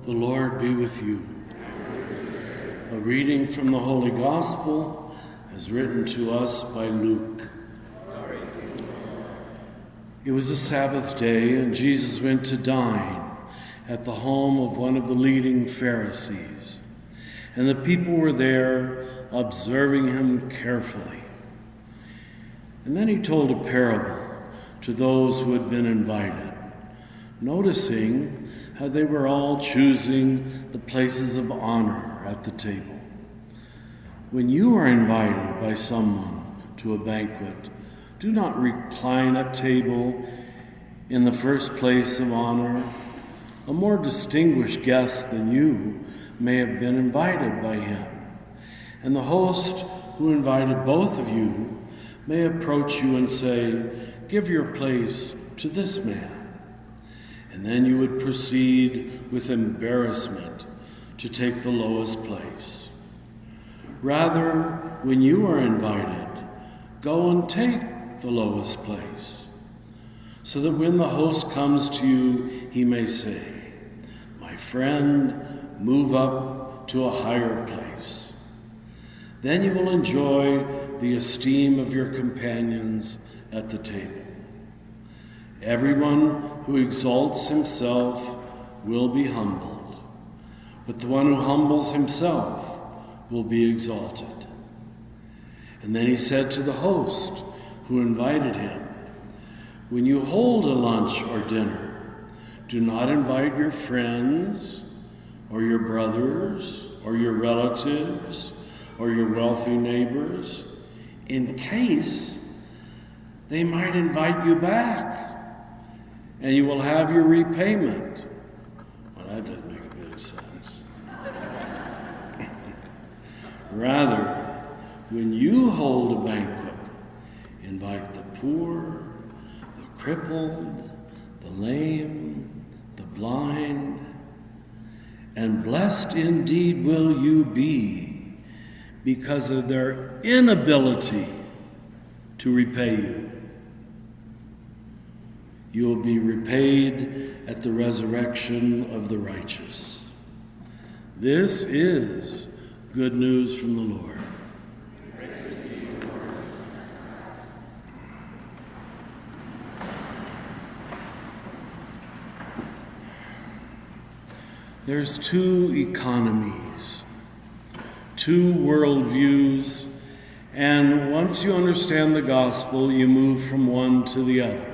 The Lord be with you. A reading from the Holy Gospel as written to us by Luke. It was a Sabbath day, and Jesus went to dine at the home of one of the leading Pharisees. And the people were there, observing him carefully. And then he told a parable to those who had been invited, noticing how they were all choosing the places of honor at the table. When you are invited by someone to a banquet, do not recline at table in the first place of honor. A more distinguished guest than you may have been invited by him, and the host who invited both of you may approach you and say, "Give your place to this man." And then you would proceed with embarrassment to take the lowest place. Rather, when you are invited, go and take the lowest place, so that when the host comes to you, he may say, "My friend, move up to a higher place." Then you will enjoy the esteem of your companions at the table. Everyone who exalts himself will be humbled, but the one who humbles himself will be exalted. And then he said to the host who invited him, "When you hold a lunch or dinner, do not invite your friends or your brothers or your relatives or your wealthy neighbors, in case they might invite you back, and you will have your repayment." Well, that doesn't make a bit of sense. Rather, when you hold a banquet, invite the poor, the crippled, the lame, the blind, and blessed indeed will you be because of their inability to repay you. You will be repaid at the resurrection of the righteous. This is good news from the Lord. There's two economies, two worldviews, and once you understand the gospel, you move from one to the other.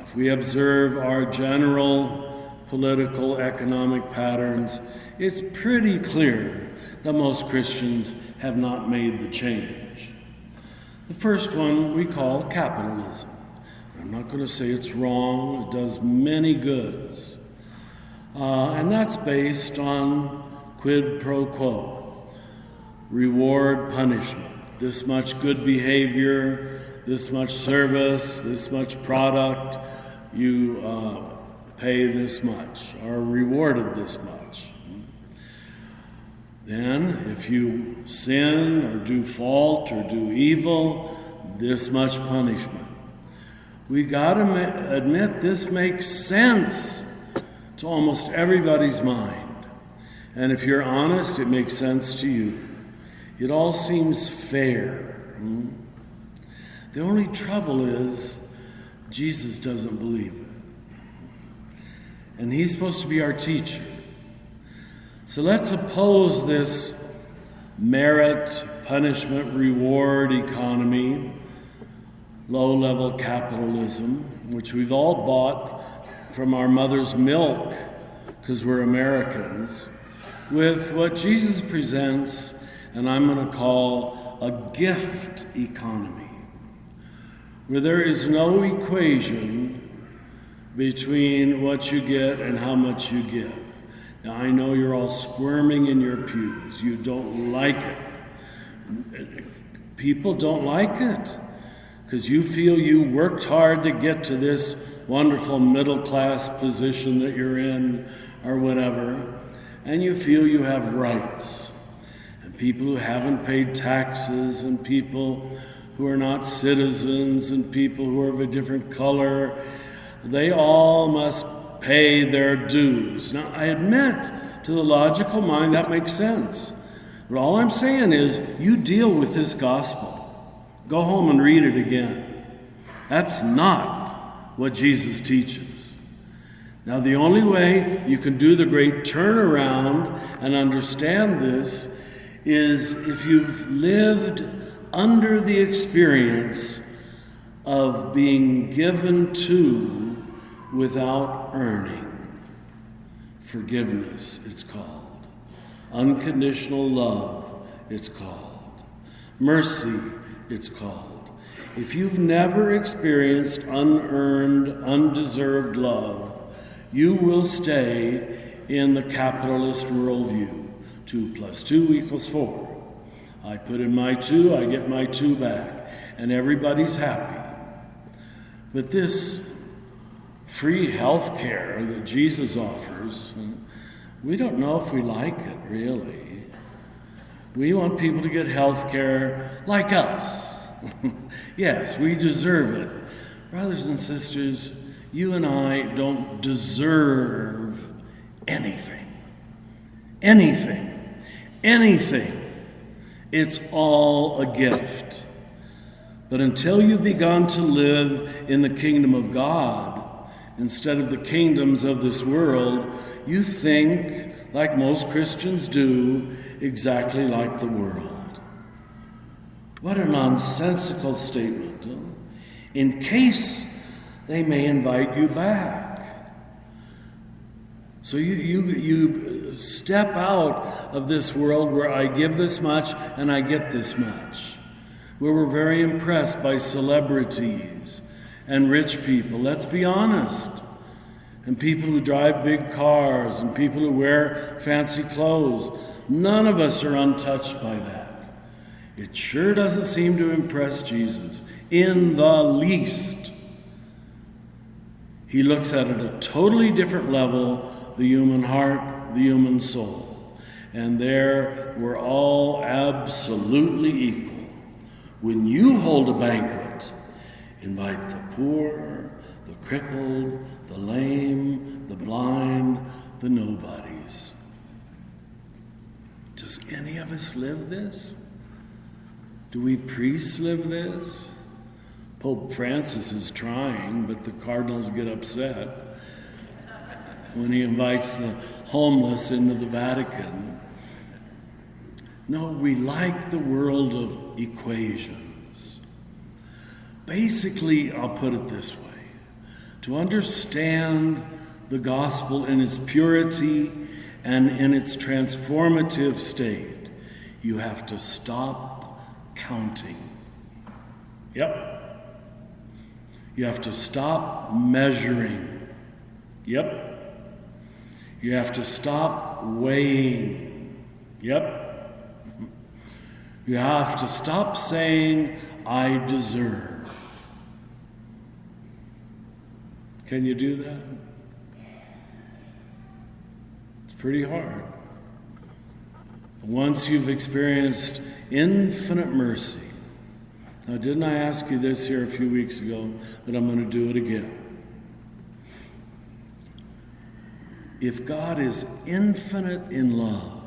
If we observe our general political, economic patterns, it's pretty clear that most Christians have not made the change. The first one we call capitalism. I'm not going to say it's wrong. It does many goods. And that's based on quid pro quo, reward, punishment, this much good behavior, this much service, this much product, you pay this much, are rewarded this much. Then, if you sin or do fault or do evil, this much punishment. We got to admit this makes sense to almost everybody's mind. And if you're honest, it makes sense to you. It all seems fair. The only trouble is Jesus doesn't believe it. And he's supposed to be our teacher. So let's oppose this merit, punishment, reward economy, low-level capitalism, which we've all bought from our mother's milk because we're Americans, with what Jesus presents, and I'm going to call a gift economy, where there is no equation between what you get and how much you give. Now, I know you're all squirming in your pews. You don't like it. People don't like it because you feel you worked hard to get to this wonderful middle-class position that you're in or whatever, and you feel you have rights. And people who haven't paid taxes, and people who are not citizens, and people who are of a different color, they all must pay their dues. Now, I admit, to the logical mind, that makes sense. But all I'm saying is, you deal with this gospel. Go home and read it again. That's not what Jesus teaches. Now, the only way you can do the great turnaround and understand this is if you've lived under the experience of being given to without earning. Forgiveness, it's called. Unconditional love, it's called. Mercy, it's called. If you've never experienced unearned, undeserved love, you will stay in the capitalist worldview. 2 + 2 = 4. I put in my 2, I get my 2 back, and everybody's happy. But this free health care that Jesus offers, we don't know if we like it, really. We want people to get health care like us. Yes, we deserve it. Brothers and sisters, you and I don't deserve anything. Anything. Anything. It's all a gift. But until you've begun to live in the kingdom of God, instead of the kingdoms of this world, you think, like most Christians do, exactly like the world. What a nonsensical statement. Huh? In case they may invite you back. So you step out of this world where I give this much and I get this much. Where we're very impressed by celebrities and rich people, let's be honest. And people who drive big cars and people who wear fancy clothes. None of us are untouched by that. It sure doesn't seem to impress Jesus in the least. He looks at it at a totally different level, the human heart, the human soul. And there we're all absolutely equal. When you hold a banquet, invite the poor, the crippled, the lame, the blind, the nobodies. Does any of us live this? Do we priests live this? Pope Francis is trying, but the cardinals get upset when he invites the homeless into the Vatican. No, we like the world of equations. Basically, I'll put it this way. To understand the gospel in its purity and in its transformative state, you have to stop counting. Yep. You have to stop measuring. Yep. You have to stop weighing. Yep. You have to stop saying, I deserve. Can you do that? It's pretty hard. Once you've experienced infinite mercy. Now, didn't I ask you this here a few weeks ago, but I'm going to do it again. If God is infinite in love,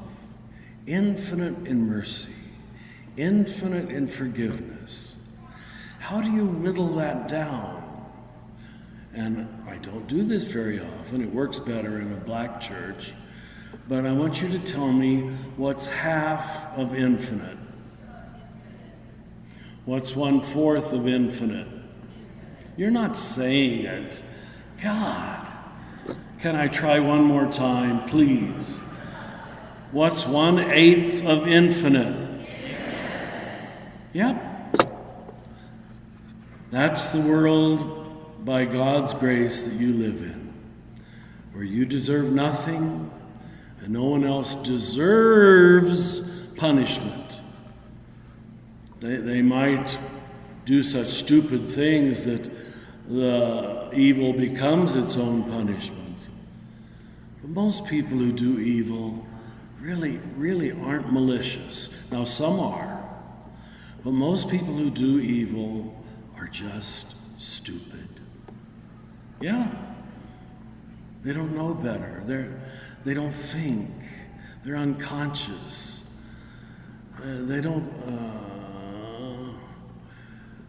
infinite in mercy, infinite in forgiveness, how do you whittle that down? And I don't do this very often. It works better in a black church. But I want you to tell me what's half of infinite. What's 1/4 of infinite? You're not saying it. God, can I try one more time, please? What's 1/8 of infinite? Yep. That's the world by God's grace that you live in, where you deserve nothing and no one else deserves punishment. They might do such stupid things that the evil becomes its own punishment. But most people who do evil really aren't malicious. Now, some are. But most people who do evil are just stupid. Yeah. They don't know better. They don't think. They're unconscious. They don't,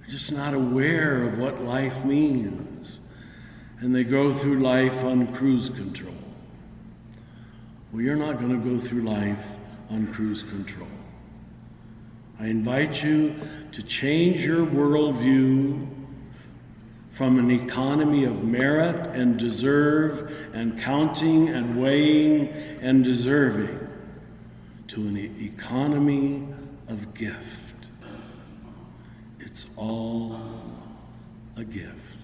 just not aware of what life means. And they go through life on cruise control. Well, you're not going to go through life on cruise control. I invite you to change your worldview from an economy of merit and deserve and counting and weighing and deserving to an economy of gift. It's all a gift.